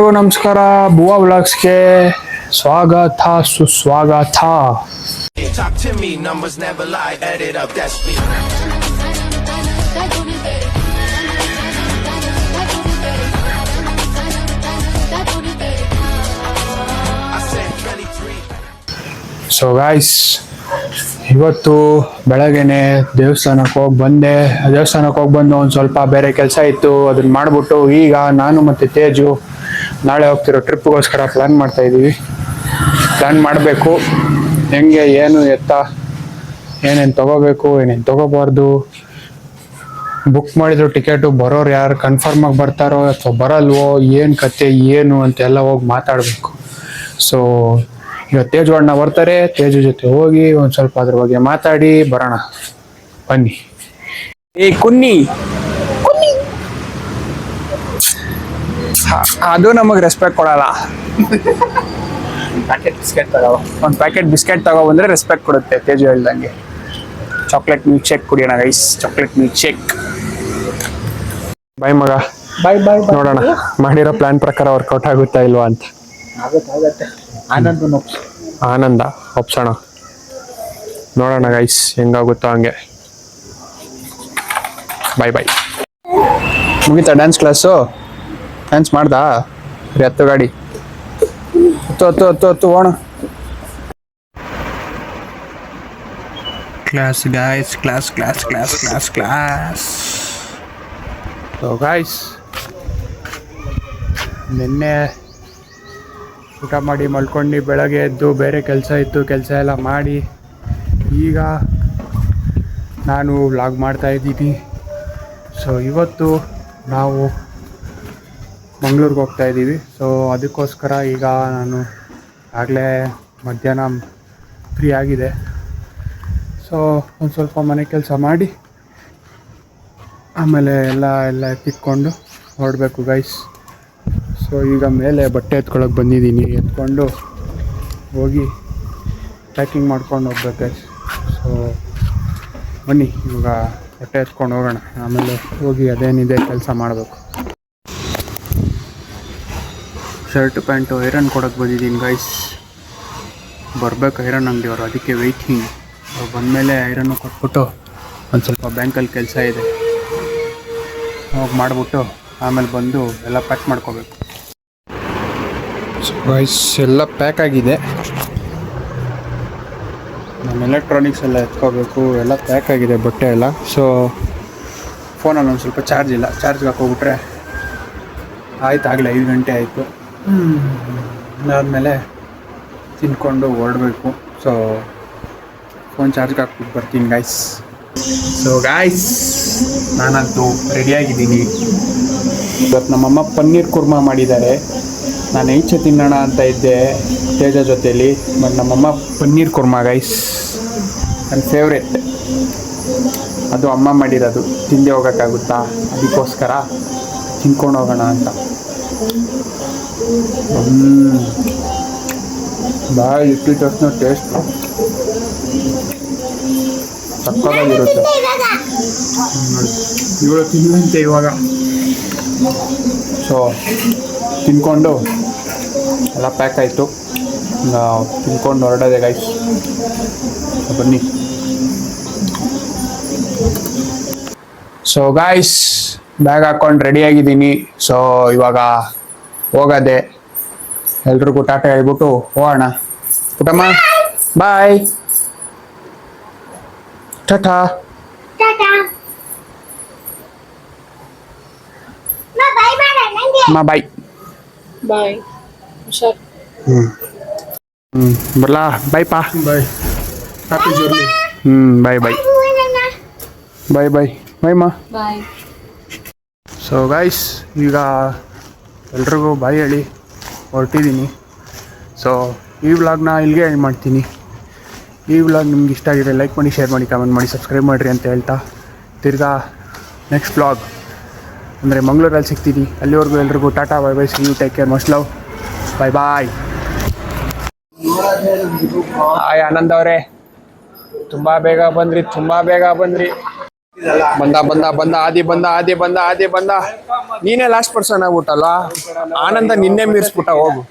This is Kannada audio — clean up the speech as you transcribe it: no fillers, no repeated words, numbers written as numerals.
ಎಲ್ರಿಗೂ ನಮಸ್ಕಾರ. ಬುವಾ ವ್ಲಾಗ್ಸ್ಗೆ ಸ್ವಾಗತ ಸುಸ್ವಾಗತ. ಸೊ ಗಾಯ್ಸ್, ಇವತ್ತು ಬೆಳಗ್ಗೆನೆ ದೇವಸ್ಥಾನಕ್ಕೆ ಹೋಗಿ ಬಂದು ಒಂದು ಸ್ವಲ್ಪ ಬೇರೆ ಕೆಲಸ ಇತ್ತು, ಅದನ್ನ ಮಾಡಿಬಿಟ್ಟು ಈಗ ನಾನು ಮತ್ತು ತೇಜು ನಾಳೆ ಹೋಗ್ತಿರೋ ಟ್ರಿಪ್ಗೋಸ್ಕರ ಪ್ಲ್ಯಾನ್ ಮಾಡ್ತಾ ಇದ್ದೀವಿ. ಪ್ಲ್ಯಾನ್ ಮಾಡಬೇಕು ಹೆಂಗೆ, ಏನು ಎತ್ತ, ಏನೇನು ತೊಗೋಬೇಕು, ಏನೇನು ತೊಗೋಬಾರ್ದು, ಬುಕ್ ಮಾಡಿದ್ರು ಟಿಕೆಟು, ಬರೋರು ಯಾರು ಕನ್ಫರ್ಮಾಗಿ ಬರ್ತಾರೋ ಅಥವಾ ಬರಲ್ವೋ, ಏನು ಕತೆ ಏನು ಅಂತೆಲ್ಲ ಹೋಗಿ ಮಾತಾಡಬೇಕು. ಸೊ ಈಗ ತೇಜು ಅಣ್ಣ ಬರ್ತಾರೆ, ತೇಜು ಜೊತೆ ಹೋಗಿ ಒಂದು ಸ್ವಲ್ಪ ಅದ್ರ ಬಗ್ಗೆ ಮಾತಾಡಿ ಬರೋಣ, ಬನ್ನಿ. ಕುನ್ನಿ ಅದು ನಮಗೆ ರೆಸ್ಪೆಕ್ಟ್ ಕೊಡಲ್ಲ. ಒಂದು ಪ್ಯಾಕೆಟ್ ಬಿಸ್ಕೆಟ್ ತಗೋ ಬಂದ್ರೆ ರೆಸ್ಪೆಕ್ಟ್ ಕೊಡುತ್ತೆ. ತೇಜು ಹೇಳ್ದಂಗೆ ಚಾಕ್ಲೇಟ್ ಮಿಲ್ಕ್ ಶೇಕ್ ಕುಡಿಯೋಣ guys, chocolate milk shake. Bye ಮಗ, ಬಾಯ್ ಬಾಯ್. ನೋಡೋಣ ಮಾಡಿರೋ ಪ್ಲಾನ್ ಪ್ರಕಾರ ವರ್ಕೌಟ್ ಆಗುತ್ತಾ ಇಲ್ವಾ ಅಂತ. ಆಗುತ್ತೆ. ಆನಂದ ಒಪ್ಸೋಣ, ನೋಡೋಣ ಗೈಸ್ ಹೆಂಗಾಗುತ್ತೋ ಹಂಗೆ. ಬಾಯ್ ಬಾಯ್. ಮುಗೀತಾ ಡ್ಯಾನ್ಸ್ ಕ್ಲಾಸು? ಡ್ಯಾನ್ಸ್ ಮಾಡ್ದಾ? ಹತ್ತು ಗಾಡಿ ಹತ್ತು ಓಣ. Class guys, class. So guys, ನಿನ್ನೆ ಊಟ ಮಾಡಿ ಮಲ್ಕೊಂಡು ಬೆಳಗ್ಗೆ ಎದ್ದು ಬೇರೆ ಕೆಲಸ ಇತ್ತು, ಕೆಲಸ ಎಲ್ಲ ಮಾಡಿ ಈಗ ನಾನು ವ್ಲಾಗ್ ಮಾಡ್ತಾ ಇದ್ದೀನಿ. ಸೊ ಇವತ್ತು ನಾವು ಮಂಗಳೂರಿಗೆ ಹೋಗ್ತಾ ಇದ್ದೀವಿ. ಸೊ ಅದಕ್ಕೋಸ್ಕರ ಈಗ ನಾನು ಆಗಲೇ ಮಧ್ಯಾಹ್ನ ಫ್ರೀ ಆಗಿದೆ. ಸೊ ಒಂದು ಸ್ವಲ್ಪ ಮನೆ ಕೆಲಸ ಮಾಡಿ ಆಮೇಲೆ ಎಲ್ಲ ಎತ್ತಿಟ್ಕೊಂಡು ಹೊರಡಬೇಕು ಗೈಸ್. ಸೊ ಈಗ ಮೇಲೆ ಬಟ್ಟೆ ಎತ್ಕೊಳ್ಳೋಕೆ ಬಂದಿದ್ದೀನಿ, ಎತ್ಕೊಂಡು ಹೋಗಿ ಪ್ಯಾಕಿಂಗ್ ಮಾಡ್ಕೊಂಡು ಹೋಗ್ಬೇಕು ಗೈಸ್. ಸೊ ಬನ್ನಿ ಇವಾಗ ಬಟ್ಟೆ ಎತ್ಕೊಂಡು ಹೋಗೋಣ, ಆಮೇಲೆ ಹೋಗಿ ಅದೇನಿದೆ ಕೆಲಸ ಮಾಡಬೇಕು. ಶರ್ಟ್ ಪ್ಯಾಂಟು ಐರನ್ ಕೊಡೋಕೆ ಬಂದಿದ್ದೀನಿ ಗೈಸ್. ಬರಬೇಕು ಐರನ್ ಅಂಗಡಿಯವರು, ಅದಕ್ಕೆ ವೆಯ್ಟಿಂಗ್. ಅವ್ರು ಬಂದಮೇಲೆ ಐರನ್ನು ಕೊಟ್ಬಿಟ್ಟು ಒಂದು ಸ್ವಲ್ಪ ಬ್ಯಾಂಕಲ್ಲಿ ಕೆಲಸ ಇದೆ ಹೋಗಿ ಮಾಡಿಬಿಟ್ಟು ಆಮೇಲೆ ಬಂದು ಎಲ್ಲ ಪ್ಯಾಕ್ ಮಾಡ್ಕೋಬೇಕು. ಸೊ ಗೈಸ್, ಎಲ್ಲ ಪ್ಯಾಕ್ ಆಗಿದೆ. ನಮ್ಮ ಎಲೆಕ್ಟ್ರಾನಿಕ್ಸ್ ಎಲ್ಲ ಎತ್ಕೋಬೇಕು, ಎಲ್ಲ ಪ್ಯಾಕ್ ಆಗಿದೆ ಬಟ್ಟೆ ಎಲ್ಲ. ಸೊ ಫೋನಲ್ಲಿ ಒಂದು ಸ್ವಲ್ಪ ಚಾರ್ಜ್ ಇಲ್ಲ, ಚಾರ್ಜ್ಗೆ ಹಾಕೋಗ್ಬಿಟ್ರೆ ಆಯ್ತು. ಆಗಲೇ 5 ಗಂಟೆ ಆಯಿತು. ಅದಾದಮೇಲೆ ತಿನ್ಕೊಂಡು ಹೊರಡಬೇಕು. ಸೊ ಫೋನ್ ಚಾರ್ಜ್ಗೆ ಹಾಕ್ಬಿಟ್ಟು ಬರ್ತೀನಿ ಗೈಸ್. ಸೊ ಗಾಯ್ಸ್, ನಾನಂತೂ ರೆಡಿಯಾಗಿದ್ದೀನಿ. ಇವತ್ತು ನಮ್ಮಮ್ಮ ಪನ್ನೀರ್ ಕುರ್ಮಾ ಮಾಡಿದ್ದಾರೆ. ನಾನು ಈಚೆ ತಿನ್ನೋಣ ಅಂತ ಇದ್ದೆ ತೇಜ ಜೊತೆಯಲ್ಲಿ, ಬಟ್ ನಮ್ಮಮ್ಮ ಪನ್ನೀರ್ ಕುರ್ಮಾ ಗೈಸ್ ನನ್ನ ಫೇವ್ರೆಟ್. ಅದು ಅಮ್ಮ ಮಾಡಿರೋದು, ತಿಂದೆ ಹೋಗೋಕ್ಕಾಗುತ್ತಾ, ಅದಕ್ಕೋಸ್ಕರ ತಿನ್ಕೊಂಡು ಹೋಗೋಣ ಅಂತ. ಬಾಯಿ ಇಟ್ಟಿದ ತಕ್ಷಣ ಟೇಸ್ಟ್ ಸಕ್ಕತ್ತಾಗಿರುತ್ತೆ. ಇವಳು ತಿನ್ನಂತೆ ಇವಾಗ. ಸೊ ತಿನ್ಕೊಂಡು ಎಲ್ಲ ಪ್ಯಾಕ್ ಆಯಿತು, ತಿನ್ಕೊಂಡು ಹೊರಡೋದೆ ಗೈಸ್. ಬನ್ನಿ. ಸೊ ಗಾಯ್ಸ್, ಬ್ಯಾಗ್ ಹಾಕ್ಕೊಂಡು ರೆಡಿಯಾಗಿದ್ದೀನಿ. ಸೊ ಇವಾಗ ಹೋಗೋದೆ. ಎಲ್ರಿಗೂ ಟಾಟಾ ಹೇಳ್ಬಿಟ್ಟು ಹೋಗೋಣ. ಪುಟ್ಟಮ್ಮ ಬಾಯ್. ಟಾಟಾ. ಅಮ್ಮ ಬಾಯ್. ಬಾಯ್. ಹುಷಾರ್. ಬರ್ಲಾ? ಬಾಯ್ ಪಾ. ಬಾಯ್. Happy journey. ಬಾಯ್ ಬಾಯ್ ಬಾಯ್ ಬಾಯ್ ಬಾಯ್ ಮಾ. ಬಾಯ್. ಸೊ ಗೈಸ್, ಈಗ ಎಲ್ರಿಗೂ ಬಾಯ್ ಹೇಳಿ ಹೊರಟಿದ್ದೀನಿ. ಸೊ ಈ ವ್ಲಾಗ್ನ ಇಲ್ಲಿಗೆ ಎಂಡ್ ಮಾಡ್ತೀನಿ. ಈ ವ್ಲಾಗ್ ನಿಮ್ಗೆ ಇಷ್ಟ ಆಗಿದೆ ಲೈಕ್ ಮಾಡಿ, ಶೇರ್ ಮಾಡಿ, ಕಮೆಂಟ್ ಮಾಡಿ, ಸಬ್ಸ್ಕ್ರೈಬ್ ಮಾಡಿರಿ ಅಂತ ಹೇಳ್ತಾ ತಿರ್ಗಾ ನೆಕ್ಸ್ಟ್ ವ್ಲಾಗ್ ಅಂದರೆ ಮಂಗಳೂರಲ್ಲಿ ಸಿಗ್ತೀನಿ. ಅಲ್ಲಿವರೆಗೂ ಎಲ್ರಿಗೂ ಟಾಟಾ, bye bye, see you, take care, must love, bye bye. Hi Anand ಅವರೇ, ತುಂಬ ಬೇಗ ಬಂದ್ರಿ. ಬಂದ ಬಂದ ಬಂದ ಆದಿ ಬಂದ ಆದಿ ಬಂದ ಆದಿ ಬಂದ. ನೀನೇ ಲಾಸ್ಟ್ ಪರ್ಸನ್ ಆಗ್ಬಿಟ್ಟಲ್ವಾ. ಆನಂದ ನಿನ್ನೆ ಮೀರ್ಸ್ಬಿಟ್ಟ ಹೋಗು.